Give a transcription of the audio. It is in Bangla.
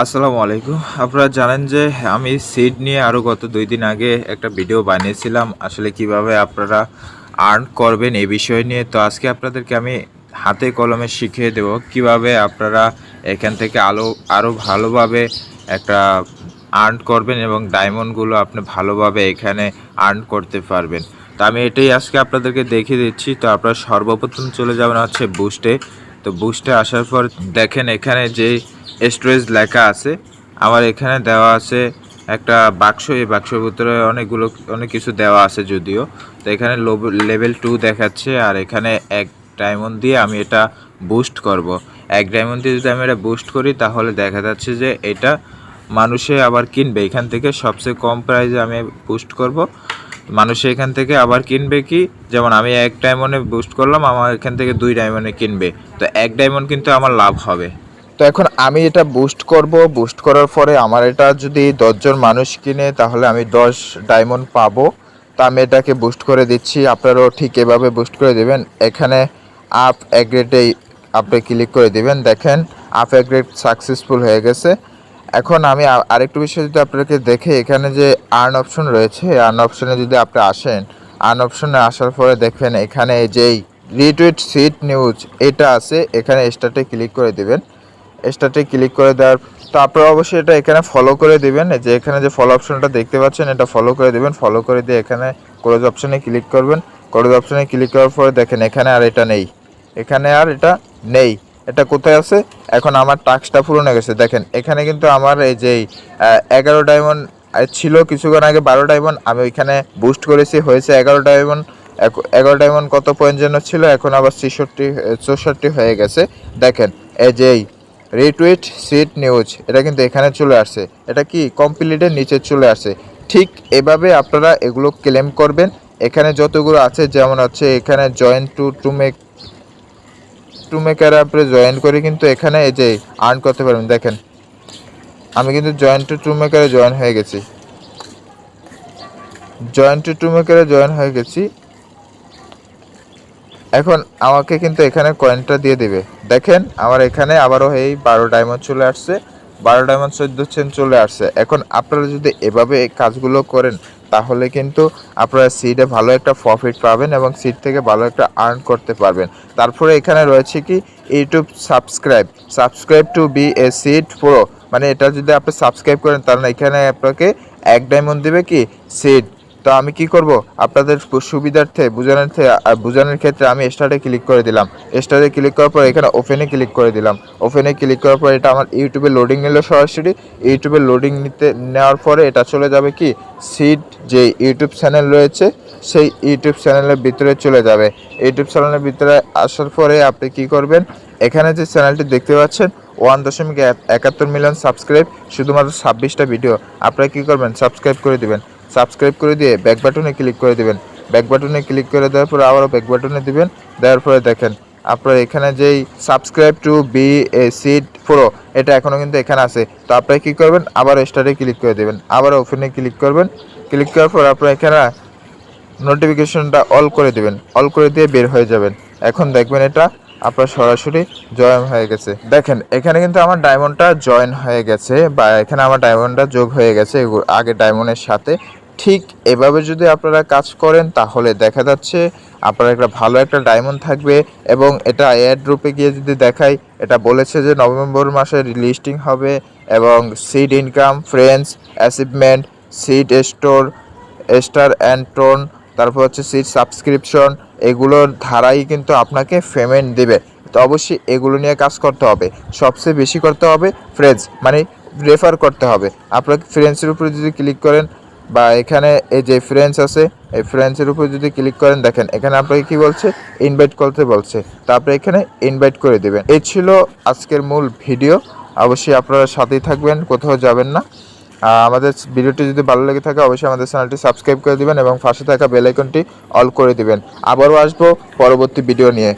আসসালামু আলাইকুম। আপনারা জানেন যে আমি সিড নিয়ে আরও গত ২ দিন আগে একটা ভিডিও বানিয়েছিলাম। আসলে কিভাবে আপনারা আর্ন করবেন এই বিষয় নিয়ে। তো আজকে আপনাদেরকে আমি হাতে কলমে শিখিয়ে দেব কিভাবে আপনারা এখান থেকে আরও ভালোভাবে একটা আর্ন করবেন এবং ডায়মন্ডগুলো আপনি ভালোভাবে এখানে আর্ন করতে পারবেন। তো আমি এটাই আজকে আপনাদেরকে দেখিয়ে দিচ্ছি। তো আপনারা সর্বপ্রথম চলে যাবেন হচ্ছে বুস্টে। তো বুস্টে আসার পর দেখেন এখানে যেই স্টোরেজ লেখা আছে, আমার এখানে দেওয়া আছে একটা বাক্স। এই বাক্সের ভিতরে অনেক কিছু দেওয়া আছে যদিও। তো এখানে লেভেল 2 দেখাচ্ছে, আর এখানে 1 ডায়মন্ড দিয়ে আমি এটা বুস্ট করব। 1 ডায়মন্ড দিয়ে যদি আমি এটা বুস্ট করি তাহলে দেখা যাচ্ছে যে এটা মানুষে আবার কিনবে। এখান থেকে সবচেয়ে কম প্রাইসে আমি বুস্ট করব, মানুষে এখান থেকে আবার কিনবে। কি যেমন আমি 1 ডায়মন্ডে বুস্ট করলাম, আমার এখান থেকে 2 ডায়মন্ডে কিনবে। তো 1 ডায়মন্ড কিন্তু আমার লাভ হবে। তো এখন আমি এটা বুস্ট করব। বুস্ট করার পরে আমার এটা যদি 10 জন মানুষ কিনে তাহলে আমি 10 ডায়মন্ড পাবো। তো আমি এটাকে বুস্ট করে দিচ্ছি। আপনারাও ঠিক এভাবে বুস্ট করে দেবেন। এখানে আপ অ্যাগ্রেডে আপনি ক্লিক করে দিবেন। দেখেন আপ অ্যাগ্রেড সাকসেসফুল হয়ে গেছে। এখন আমি আরেকটু বিষয় যদি আপনাকে দেখে, এখানে যে আর্ন অপশন রয়েছে, আর্ন অপশনে যদি আপনি আসেন, আর্ন অপশনে আসার পরে দেখবেন এখানে যেই রিটুইট সিট নিউজ এটা আছে, এখানে স্টার্টে ক্লিক করে দিবেন। স্টার্টে ক্লিক করে দেওয়ার তো আপনারা অবশ্যই এটা এখানে ফলো করে দিবেন। যে এখানে যে ফলো অপশনটা দেখতে পাচ্ছেন, এটা ফলো করে দিবেন। ফলো করে দিয়ে এখানে ক্লোজ অপশনে ক্লিক করবেন। ক্লোজ অপশনে ক্লিক করার পরে দেখেন এখানে আর এটা নেই, এখানে আর এটা নেই। এটা কোথায় আছে? এখন আমার টাস্কটা পূরণ হয়ে গেছে। দেখেন এখানে কিন্তু আমার এই যেই 11 ডায়মন্ড ছিল কিছুক্ষণ আগে, 12 ডায়মন্ড আমি ওইখানে বুস্ট করেছি, হয়েছে 11 ডায়মন্ড। 11 ডায়মন্ড কত পয়েন্ট যেন ছিল, এখন আবার 64 হয়ে গেছে। দেখেন এই যেই রিটুইট সিট নিউজ এটা কিন্তু এখানে চলে আসছে, এটা কি কমপ্লিটের নিচে চলে আসছে। ঠিক এভাবে আপনারা এগুলো ক্লেম করবেন। এখানে যতগুলো আছে, যেমন হচ্ছে এখানে জয়েন টু মেকার আপনি জয়েন করে কিন্তু এখানে এই যে আর্ন করতে পারবেন। দেখেন আমি কিন্তু জয়েন টু মেকারে জয়েন হয়ে গেছি, জয়েন হয়ে গেছি। এখন আমাকে কিন্তু এখানে কয়েনটা দিয়ে দিবে। দেখেন আমার এখানে আবারও এই 12 ডায়মন্ড চলে আসছে, 12 ডায়মন্ড 14 সেন্ট চলে আসছে। এখন আপনারা যদি এভাবে এই কাজগুলো করেন তাহলে কিন্তু আপনারা সিডে ভালো একটা প্রফিট পাবেন এবং সিড থেকে ভালো একটা আর্ন করতে পারবেন। তারপরে এখানে রয়েছে কি YouTube subscribe to be a seed pro, মানে এটা যদি আপনি সাবস্ক্রাইব করেন তাহলে এখানে আপনাকে 1 ডায়মন্ড দিবে কি সিড। তো আমি কি করব আপনাদের সুবিধার্থে বোঝানোর ক্ষেত্রে আমি স্টার্টে ক্লিক করে দিলাম। স্টার্টে ক্লিক করার পর এখানে ওপেনে ক্লিক করে দিলাম। ওপেনে ক্লিক করার পর এটা আমার ইউটিউবে লোডিং নিল সরাসরি। ইউটিউবে লোডিং নেওয়ার পরে এটা চলে যাবে কি সিড যে ইউটিউব চ্যানেল রয়েছে সেই ইউটিউব চ্যানেলের ভিতরে চলে যাবে। ইউটিউব চ্যানেলের ভিতরে আসার পরে আপনি কি করবেন, এখানে যে চ্যানেলটি দেখতে পাচ্ছেন 1.71 মিলিয়ন সাবস্ক্রাইব, শুধুমাত্র 26টা ভিডিও। আপনারা কি করবেন, সাবস্ক্রাইব করে দিবেন। সাবস্ক্রাইব করে দিয়ে ব্যাক বাটনে ক্লিক করে দিবেন। ব্যাক বাটনে ক্লিক করে দেওয়ার পরে আবারও ব্যাক বাটনে দিবেন। দেওয়ার পরে দেখেন আপনার এখানে যেই subscribe to be a seed pro এটা এখনও কিন্তু এখানে আছে। তো আপনারা কী করবেন, আবার স্টারে ক্লিক করে দেবেন, আবার ওপেনে ক্লিক করবেন। ক্লিক করার পর আপনারা এখানে নোটিফিকেশনটা অল করে দিবেন, অল করে দিয়ে বের হয়ে যাবেন। এখন দেখবেন এটা আপনার সরাসরি জয়েন হয়ে গেছে। দেখেন এখানে কিন্তু আমার ডায়মন্ডটা জয়েন হয়ে গেছে, বা এখানে আমার ডায়মন্ডটা যোগ হয়ে গেছে আগে ডায়মন্ডের সাথে। ঠিক এভাবে যদি আপনারা কাজ করেন তাহলে দেখা যাচ্ছে আপনার একটা ভালো একটা ডায়মন্ড থাকবে। এবং এটা এয়ার ড্রপে গিয়ে যদি দেখাই, এটা বলেছে যে নভেম্বর মাসে লিস্টিং হবে এবং seed income, friends, achievement, seed star and tone, তারপর হচ্ছে সিট সাবস্ক্রিপশন, এগুলোর ধারাই কিন্তু আপনাকে পেমেন্ট দেবে। তো অবশ্যই এগুলো নিয়ে কাজ করতে হবে। সবচেয়ে বেশি করতে হবে ফ্রেন্ডস, মানে রেফার করতে হবে। আপনাকে ফ্রেন্ডসের উপরে যদি ক্লিক করেন, বা এখানে এই যে ফ্রেন্ডস আছে এই ফ্রেন্ডসের উপরে যদি ক্লিক করেন, দেখেন এখানে আপনাকে কি বলছে, ইনভাইট করতে বলছে। তো আপনি এখানে ইনভাইট করে দেবেন। এই ছিল আজকের মূল ভিডিও। অবশ্যই আপনারা সাথেই থাকবেন, কোথাও যাবেন না। আমাদের ভিডিওটি যদি ভালো লেগে থাকে অবশ্যই আমাদের চ্যানেলটি সাবস্ক্রাইব করে দিবেন এবং পাশে থাকা বেল আইকনটি অল করে দিবেন। আবারও আসবো পরবর্তী ভিডিও নিয়ে।